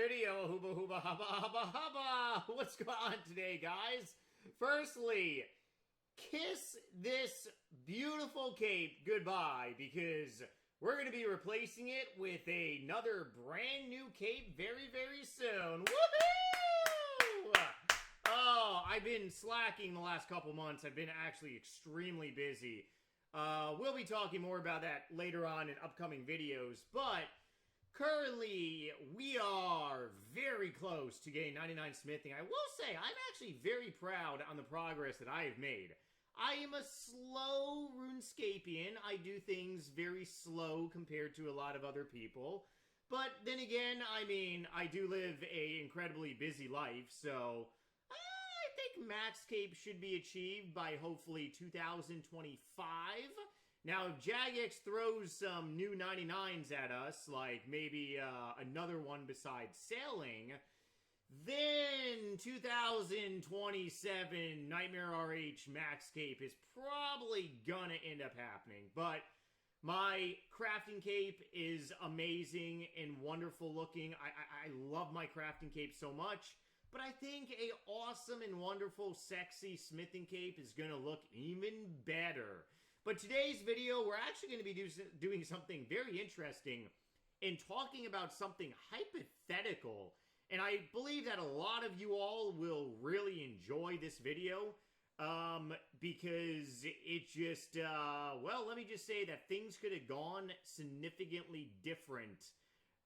video. Hooba hooba hubba hubba hubba. What's going on today, guys? Firstly, kiss this beautiful cape goodbye because we're going to be replacing it with another brand new cape very, very soon. Woohoo! Oh, I've been slacking the last couple months. I've been actually extremely busy. We'll be talking more about that later on in upcoming videos, but currently, we are very close to getting 99 smithing. I will say, I'm actually very proud on the progress that I have made. I am a slow RuneScapian. I do things very slow compared to a lot of other people. But then again, I mean, I do live an incredibly busy life, so I think max cape should be achieved by hopefully 2025. Now, if Jagex throws some new 99s at us, like maybe another one besides sailing, then 2027 NightmareRH Max Cape is probably gonna end up happening. But my crafting cape is amazing and wonderful looking. I love my crafting cape so much. But I think a awesome and wonderful, sexy smithing cape is gonna look even better. But today's video, we're actually going to be doing something very interesting and talking about something hypothetical. And I believe that a lot of you all will really enjoy this video because it just, well, let me just say that things could have gone significantly different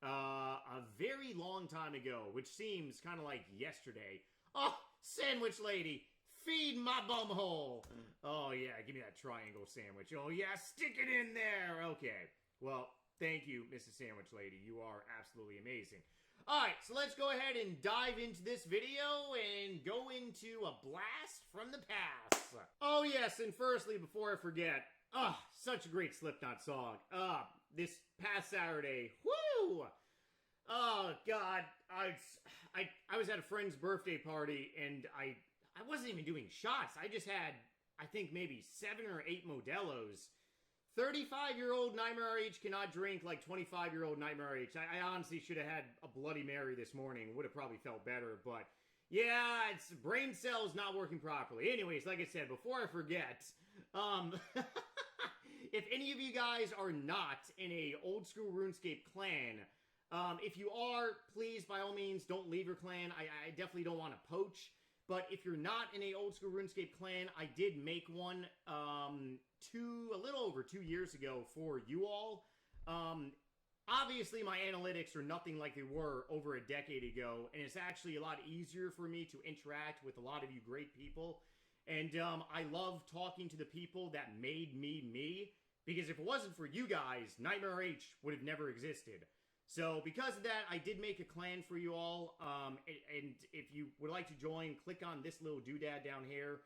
a very long time ago, which seems kind of like yesterday. Oh, sandwich lady! Feed my bumhole! Oh, yeah, give me that triangle sandwich. Oh, yeah, stick it in there! Okay. Well, thank you, Mrs. Sandwich Lady. You are absolutely amazing. Alright, so let's go ahead and dive into this video and go into a blast from the past. Oh, yes, and firstly, before I forget, such a great Slipknot song. This past Saturday, woo! Oh, God, I was at a friend's birthday party, and I wasn't even doing shots. I just had, I think, maybe 7 or 8 Modelo's. 35-year-old NightmareRH cannot drink like 25-year-old NightmareRH. I honestly should have had a Bloody Mary this morning. Would have probably felt better, but yeah, it's brain cells not working properly. Anyways, like I said, before I forget, if any of you guys are not in a old school RuneScape clan, if you are, please, by all means, don't leave your clan. I definitely don't want to poach. But if you're not in a old school RuneScape clan, I did make one a little over 2 years ago for you all. Obviously, my analytics are nothing like they were over a decade ago, and it's actually a lot easier for me to interact with a lot of you great people. And I love talking to the people that made me me, because if it wasn't for you guys, NightmareRH would have never existed. So, because of that, I did make a clan for you all, and if you would like to join, click on this little doodad down here.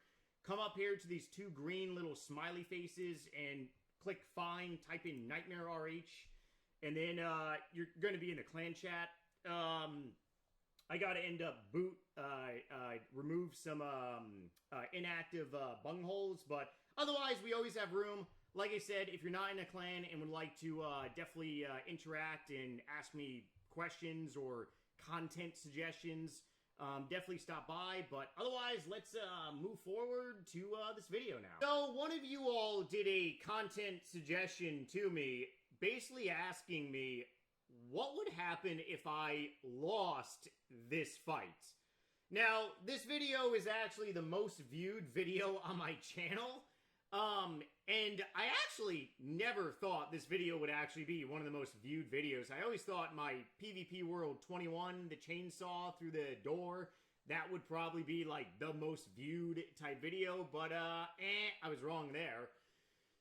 Come up here to these 2 green little smiley faces, and click find, type in NightmareRH, and then you're going to be in the clan chat. I got to end up remove some inactive bungholes, but otherwise, we always have room. Like I said, if you're not in a clan and would like to definitely interact and ask me questions or content suggestions, definitely stop by. But otherwise, let's move forward to this video now. So one of you all did a content suggestion to me, basically asking me what would happen if I lost this fight. Now, this video is actually the most viewed video on my channel. And I actually never thought this video would actually be one of the most viewed videos. I always thought my PvP World 21, the chainsaw through the door, that would probably be like the most viewed type video, but I was wrong there.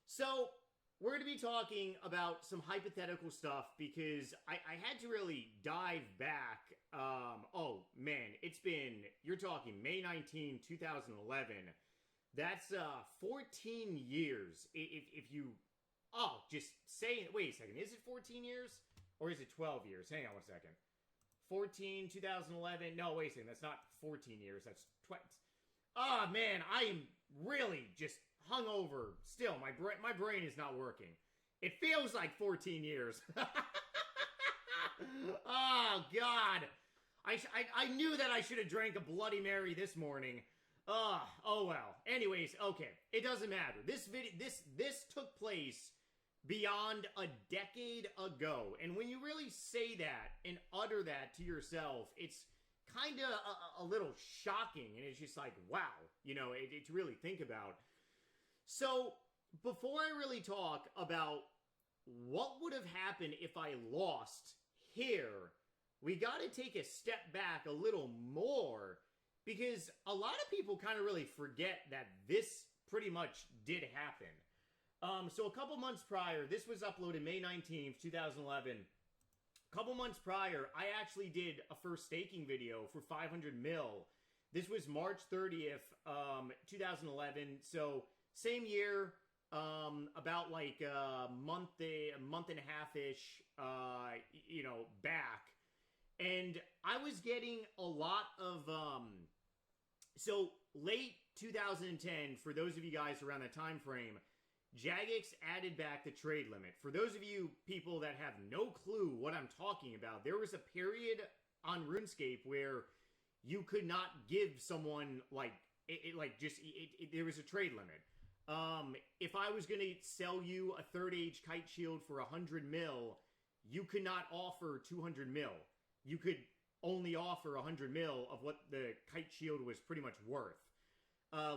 So, we're going to be talking about some hypothetical stuff because I had to really dive back. Oh man, it's been, you're talking May 19, 2011. That's 14 years. If you, just say, wait a second, is it 14 years? Or is it 12 years? Hang on one second. 2011, no, wait a second, that's not 14 years, that's 20. Oh man, I am really just hungover still. My brain is not working. It feels like 14 years. Oh God. I knew that I should have drank a Bloody Mary this morning. Oh well. Anyways, okay. It doesn't matter. This took place beyond a decade ago. And when you really say that and utter that to yourself, it's kind of a little shocking. And it's just like, wow, you know, to really think about. So, before I really talk about what would have happened if I lost here, we got to take a step back a little more, because a lot of people kind of really forget that this pretty much did happen. So a couple months prior, this was uploaded May 19th, 2011. A couple months prior, I actually did a first staking video for 500 mil. This was March 30th, 2011. So same year, about like a month and a half-ish, you know, back. And I was getting a lot of, so late 2010, for those of you guys around that time frame, Jagex added back the trade limit. For those of you people that have no clue what I'm talking about, there was a period on RuneScape where you could not give someone, like, there was a trade limit. If I was going to sell you a third age kite shield for 100 mil, you could not offer 200 mil. You could only offer 100 mil of what the kite shield was pretty much worth.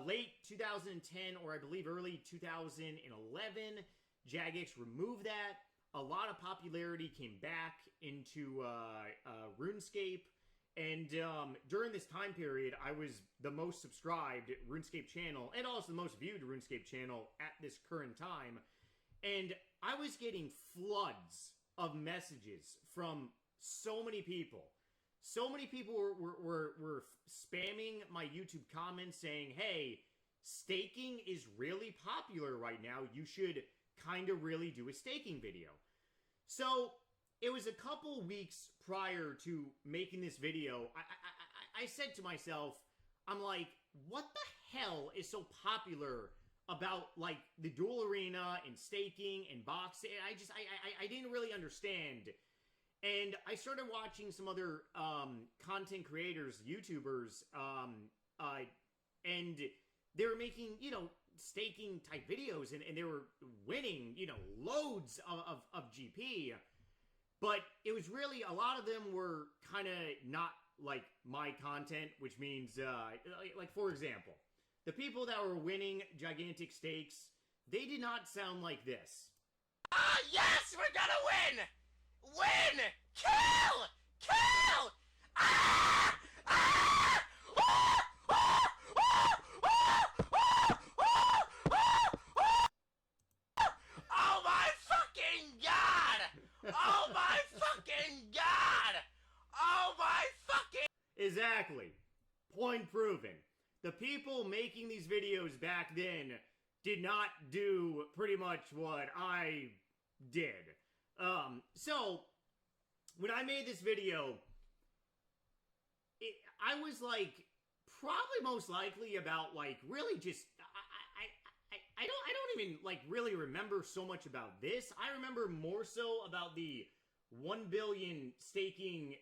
Late 2010, or I believe early 2011, Jagex removed that. A lot of popularity came back into RuneScape. And during this time period, I was the most subscribed RuneScape channel, and also the most viewed RuneScape channel at this current time. And I was getting floods of messages from so many people. So many people were spamming my YouTube comments saying, hey, staking is really popular right now. You should kind of really do a staking video. So it was a couple weeks prior to making this video. I said to myself, I'm like, what the hell is so popular about, like, the dual arena and staking and boxing? I didn't really understand. And I started watching some other content creators, YouTubers, and they were making, you know, staking type videos, and they were winning, you know, loads of GP. But it was really, a lot of them were kind of not like my content, which means, like, for example, the people that were winning gigantic stakes, they did not sound like this. Ah, yes, we're gonna win! Win! Kill! Kill! Ah! Ah! Ah! Ah! Ah! Ah! Ah! Ah! Oh my fucking god! Oh my fucking god! Oh my fucking... Exactly. Point proven. The people making these videos back then did not do pretty much what I did. So, when I made this video, I was, like, probably most likely about, like, really just, I don't even, like, really remember so much about this. I remember more so about the 1 billion staking,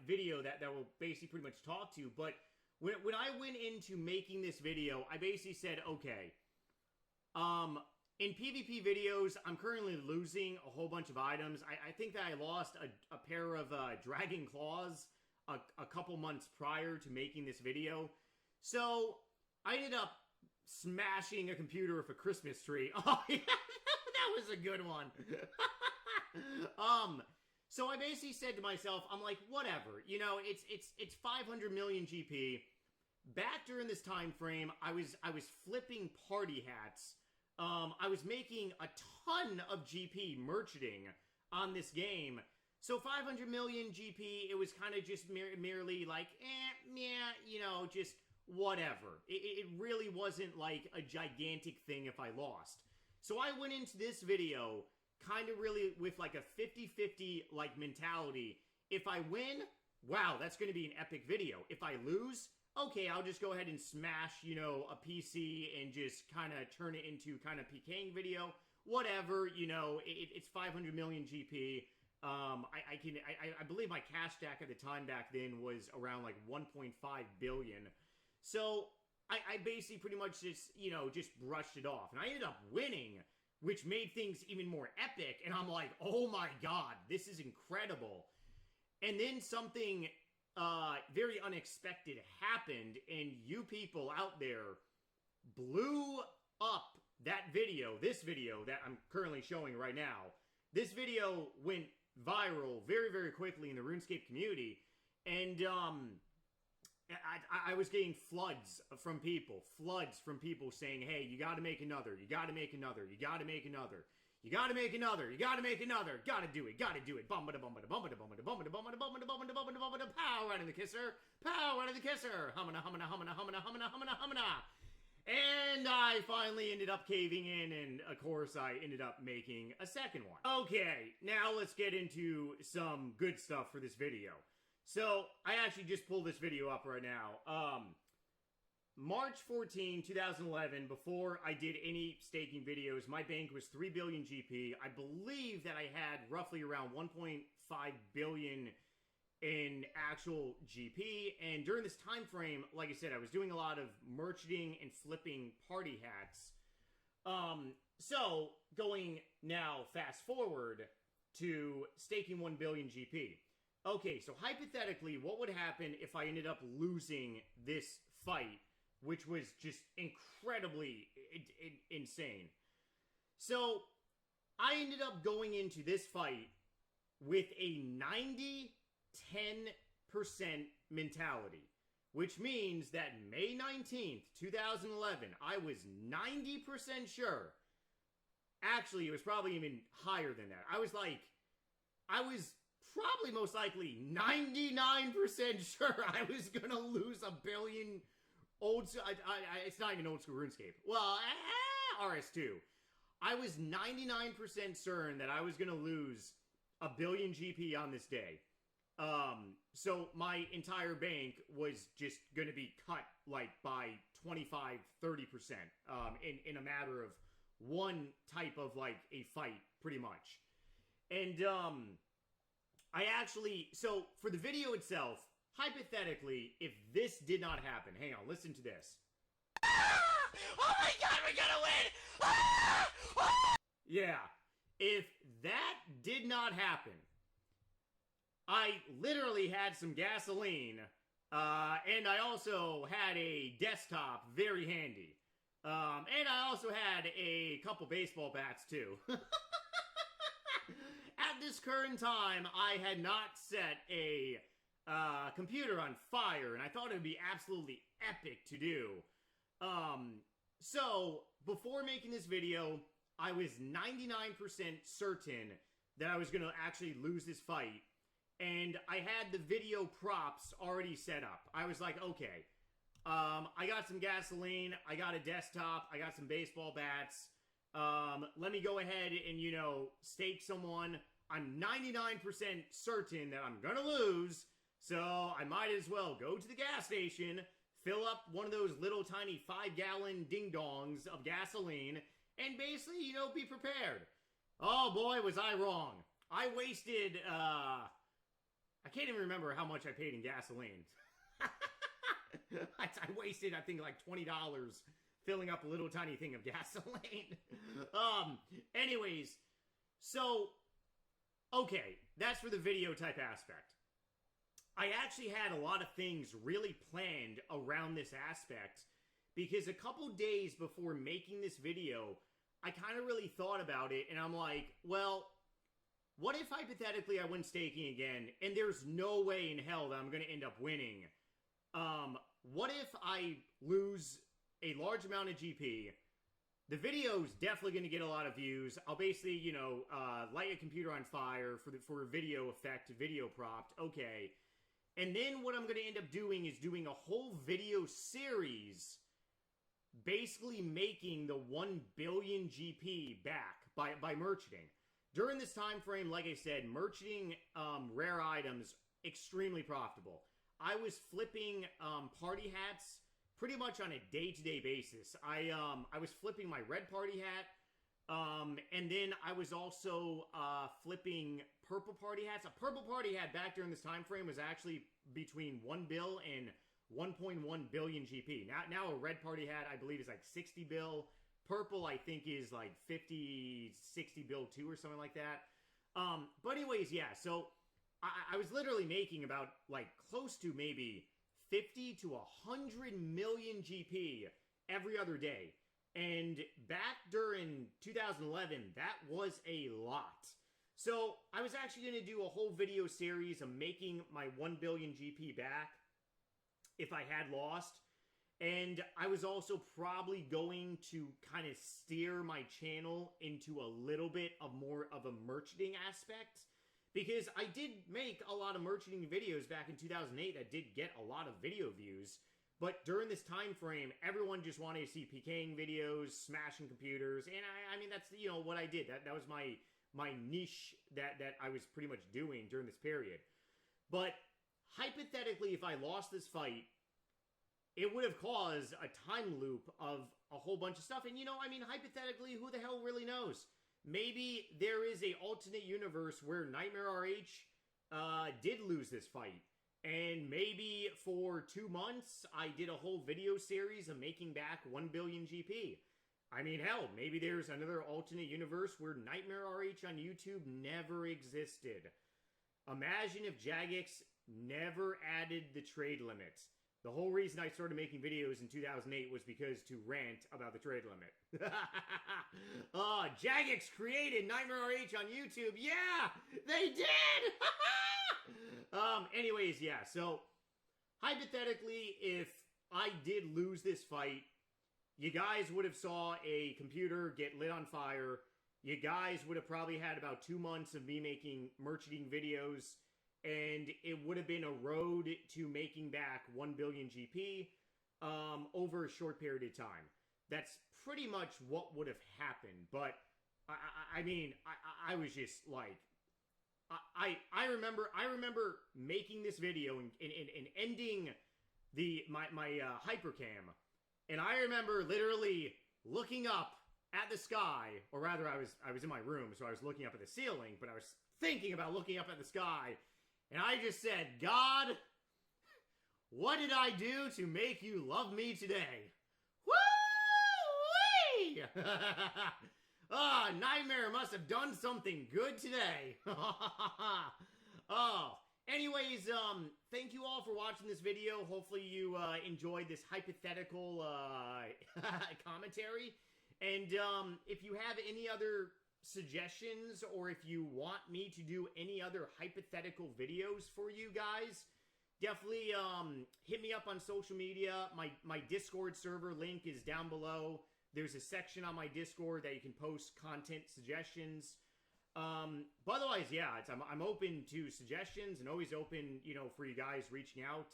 video that will basically pretty much talk to. But when I went into making this video, I basically said, okay, in PvP videos, I'm currently losing a whole bunch of items. I think that I lost a pair of Dragon Claws a couple months prior to making this video. So, I ended up smashing a computer with a Christmas tree. Oh, yeah, that was a good one. So I basically said to myself, I'm like, whatever. You know, it's 500 million GP. Back during this time frame, I was flipping party hats. I was making a ton of GP merchandising on this game. So 500 million GP, it was kind of just merely like, yeah, you know, just whatever. It really wasn't like a gigantic thing if I lost. So I went into this video kind of really with like a 50-50 like mentality. If I win, wow, that's going to be an epic video. If I lose, okay, I'll just go ahead and smash, you know, a PC and just kind of turn it into kind of PKing video. Whatever, you know, it's 500 million GP. I believe my cash stack at the time back then was around like 1.5 billion. So I basically pretty much just, just brushed it off. And I ended up winning, which made things even more epic. And I'm like, oh my God, this is incredible. And then something very unexpected happened, and you people out there blew up that video, this video that I'm currently showing right now. This video went viral very, very quickly in the RuneScape community, and I was getting floods from people saying, hey, you gotta make another, you gotta make another, you gotta make another. You gotta make another. You gotta make another. Gotta do it. Gotta do it. Bumba da bumba da bumba da bumba da bumba da bumba da bumba da bumba da bumba da bumba da pow right in the kisser. Pow right in the kisser. Humana humana humana humana humana humana humana. And I finally ended up caving in, and of course I ended up making a second one. Okay, now let's get into some good stuff for this video. So I actually just pulled this video up right now. March 14, 2011, before I did any staking videos, my bank was 3 billion GP. I believe that I had roughly around 1.5 billion in actual GP. And during this time frame, like I said, I was doing a lot of merchanting and flipping party hats. So going now fast forward to staking 1 billion GP. Okay, so hypothetically, what would happen if I ended up losing this fight, which was just incredibly insane? So I ended up going into this fight with a 90-10% mentality, which means that May 19th, 2011, I was 90% sure. Actually, it was probably even higher than that. I was probably most likely 99% sure I was gonna lose a billion it's not even old school RuneScape. Well, RS2. I was 99% certain that I was gonna lose a billion GP on this day. So my entire bank was just gonna be cut like by 25-30% in a matter of one type of like a fight, pretty much. And so for the video itself, hypothetically, if this did not happen, hang on, listen to this. Oh my God, we're gonna win! Yeah, if that did not happen, I literally had some gasoline, and I also had a desktop very handy. And I also had a couple baseball bats too. At this current time, I had not set a computer on fire, and I thought it would be absolutely epic to do. So before making this video, I was 99% certain that I was going to actually lose this fight, and I had the video props already set up. I was like, okay, I got some gasoline, I got a desktop, I got some baseball bats. Let me go ahead and, stake someone. I'm 99% certain that I'm gonna lose, so I might as well go to the gas station, fill up one of those little tiny 5-gallon ding-dongs of gasoline, and basically, be prepared. Oh boy, was I wrong. I wasted, I can't even remember how much I paid in gasoline. I wasted, I think, like $20 filling up a little tiny thing of gasoline. Anyways, so, okay, that's for the video type aspect. I actually had a lot of things really planned around this aspect, because a couple days before making this video, I kind of really thought about it, and I'm like, well, what if hypothetically I went staking again, and there's no way in hell that I'm going to end up winning? What if I lose a large amount of GP? The video's definitely going to get a lot of views. I'll basically, light a computer on fire for a video effect, video propped. Okay. And then what I'm going to end up doing is doing a whole video series basically making the 1 billion GP back by merchanting. During this time frame, like I said, merchanting rare items, extremely profitable. I was flipping party hats pretty much on a day-to-day basis. I was flipping my red party hat, And then I was also flipping purple party hats. A purple party hat back during this time frame was actually between 1 bill and 1.1 billion GP. Now a red party hat, I believe, is like 60 bill. Purple, I think, is like 50, 60 bill too, or something like that. But anyways, yeah, so I was literally making about like close to maybe 50 to 100 million GP every other day. And back during 2011, that was a lot. So I was actually going to do a whole video series of making my 1 billion GP back if I had lost. And I was also probably going to kind of steer my channel into a little bit of more of a merchanting aspect. Because I did make a lot of merchanting videos back in 2008 that did get a lot of video views. But during this time frame, everyone just wanted to see PKing videos, smashing computers, and I mean, that's, you know, what I did. That was my niche that I was pretty much doing during this period. But hypothetically, if I lost this fight, it would have caused a time loop of a whole bunch of stuff. And, you know, I mean, hypothetically, who the hell really knows? Maybe there is a alternate universe where NightmareRH did lose this fight. And maybe for 2 months, I did a whole video series of making back 1 billion GP. I mean, hell, maybe there's another alternate universe where NightmareRH on YouTube never existed. Imagine if Jagex never added the trade limit. The whole reason I started making videos in 2008 was because to rant about the trade limit. Jagex created NightmareRH on YouTube. Yeah, they did! Anyways, yeah, so hypothetically, if I did lose this fight, you guys would have saw a computer get lit on fire. You guys would have probably had about 2 months of me making merchanting videos, and it would have been a road to making back 1 billion GP over a short period of time. That's pretty much what would have happened, but I mean, I was just like, I remember making this video and ending my hypercam, and I remember literally looking up at the sky, or rather I was in my room, so I was looking up at the ceiling, but I was thinking about looking up at the sky, and I just said, God, what did I do to make you love me today? Woo-wee! Nightmare must have done something good today. Anyways, thank you all for watching this video. Hopefully you enjoyed this hypothetical commentary. And if you have any other suggestions, or if you want me to do any other hypothetical videos for you guys, definitely hit me up on social media. My Discord server link is down below. There's a section on my Discord that you can post content suggestions. But otherwise, yeah, I'm open to suggestions and always open, you know, for you guys reaching out.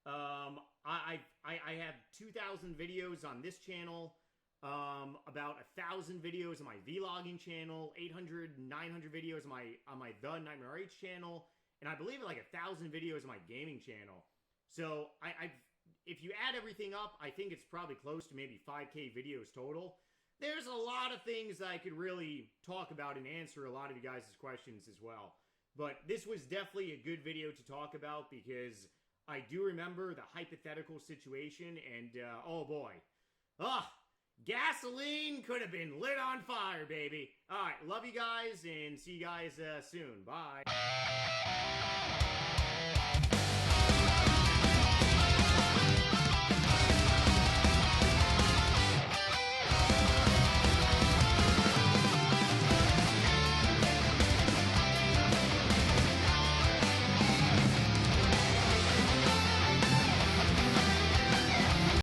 I have 2,000 videos on this channel, about 1,000 videos on my vlogging channel, 800, 900 videos on my The NightmareRH channel, and I believe like 1,000 videos on my gaming channel. So if you add everything up, I think it's probably close to maybe 5K videos total. There's a lot of things that I could really talk about and answer a lot of you guys' questions as well. But this was definitely a good video to talk about because I do remember the hypothetical situation, and oh boy. Gasoline could have been lit on fire, baby. Alright, love you guys, and see you guys soon. Bye.